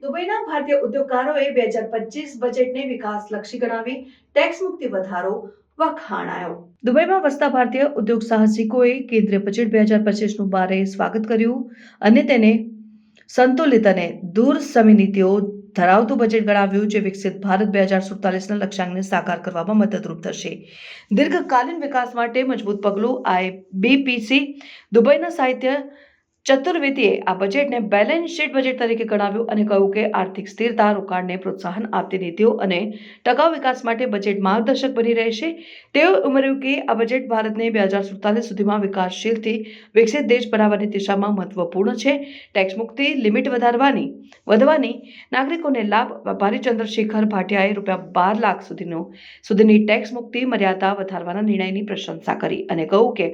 દુબઈના ભારતીય ઉદ્યોગકારોએ 2025 બજેટને વિકાસલક્ષી ગણાવી ટેક્સ મુક્તિ વધારો વખાણાયો. દુબઈમાં વસતા ભારતીય ઉદ્યોગ સાહસિકોએ કેન્દ્રીય બજેટ 2025નું ભારે સ્વાગત કર્યું અને તેને સંતુલિત અને દૂરસમી નીતિઓ ધરાવતું બજેટ ગણાવ્યું, જે વિકસિત ભારત 2047ના લક્ષ્યાંકને સાકાર કરવામાં મદદરૂપ થશે. દીર્ઘકાલીન વિકાસ માટે મજબૂત પગલું IBPC દુબઈના સાહિત્ય ચતુર્વેદીએ આ બજેટને બેલેન્સ શીટ બજેટ તરીકે ગણાવ્યું અને કહ્યું કે આર્થિક સ્થિરતા, રોકાણને પ્રોત્સાહન આપતી નીતિઓ અને ટકાઉ વિકાસ માટે બજેટ માર્ગદર્શક બની રહેશે. તેઓએ ઉમેર્યું કે આ બજેટ ભારતને 2047 સુધીમાં વિકાસશીલથી વિકસિત દેશ બનાવવાની દિશામાં મહત્વપૂર્ણ છે. ટેક્સ મુક્તિ લિમિટ વધવાની નાગરિકોને લાભ. વેપારી ચંદ્રશેખર ભાટિયાએ ₹12 લાખ સુધીની ટેક્સ મુક્તિ મર્યાદા વધારવાના નિર્ણયની પ્રશંસા કરી અને કહ્યું કે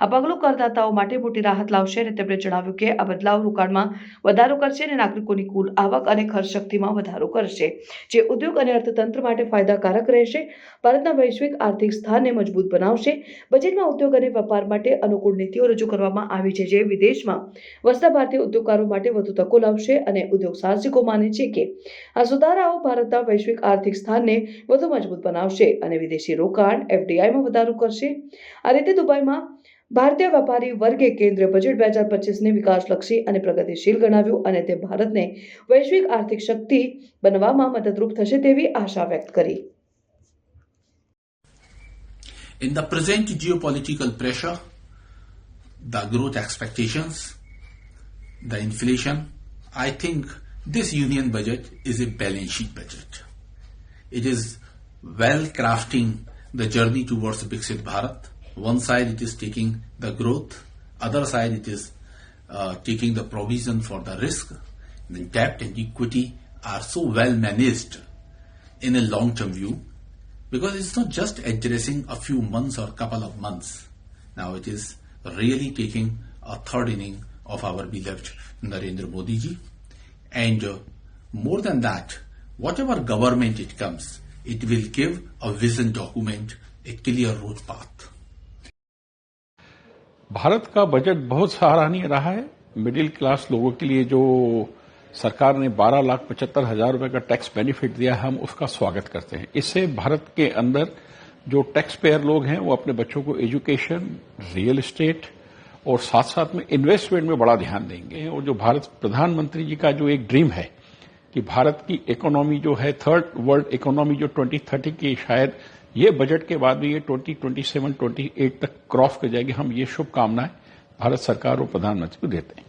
આ પગલું કરદાતાઓ માટે મોટી રાહત લાવશે અને તેમણે જણાવ્યું કે આ બદલાવ રોકાણમાં વધારો કરશે અને નાગરિકોની કુલ આવક અને ખર્ચ શક્તિમાં વધારો કરશે, જે ઉદ્યોગ અને અર્થતંત્ર માટે ફાયદાકારક રહેશે. ભારતના વૈશ્વિક આર્થિક સ્થાનને મજબૂત બનાવશે. બજેટમાં ઉદ્યોગ અને વેપાર માટે અનુકૂળ નીતિઓ રજૂ કરવામાં આવી છે, જે વિદેશમાં વસતા ભારતીય ઉદ્યોગકારો માટે વધુ તકો લાવશે અને ઉદ્યોગ સાહસિકો માને છે કે આ સુધારાઓ ભારતના વૈશ્વિક આર્થિક સ્થાનને વધુ મજબૂત બનાવશે અને વિદેશી રોકાણ FDIમાં વધારો કરશે. આ રીતે દુબઈમાં ભારતીય વેપારી વર્ગે કેન્દ્રીય બજેટ 2025ને વિકાસલક્ષી અને પ્રગતિશીલ ગણાવ્યું અને તે ભારતને વૈશ્વિક આર્થિક શક્તિ બનવામાં મદદરૂપ થશે તેવી આશા વ્યક્ત કરી. In the present geopolitical pressure, the growth expectations, the inflation, I think this union budget is a balance sheet budget. It is well crafting the journey towards Viksit Bharat. One side it is taking the growth, other side it is taking the provision for the risk. The debt and equity are so well managed in a long-term view, because it's not just addressing a few months or couple of months. Now it is really taking a third inning of our beloved Narendra Modi ji. And more than that, whatever government it comes, it will give a vision document, a clear road path. Bharat का budget बहुत सराहनीय रहा है. Middle class लोगों के लिए जो सरकार ने 12,75,000 रुपए का टैक्स बेनिफिट दिया है, हम उसका स्वागत करते हैं. इससे भारत के अंदर जो टैक्स पेयर लोग हैं वो अपने बच्चों को एजुकेशन, रियल एस्टेट और साथ साथ में इन्वेस्टमेंट में बड़ा ध्यान देंगे. और जो भारत प्रधानमंत्री जी का जो एक ड्रीम है कि भारत की इकोनॉमी जो है थर्ड वर्ल्ड इकोनॉमी जो 2030 की शायद ये बजट के बाद भी ये 2027-28 तक क्रॉस कर जाएगी. हम ये शुभकामनाएं भारत सरकार और प्रधानमंत्री को देते हैं.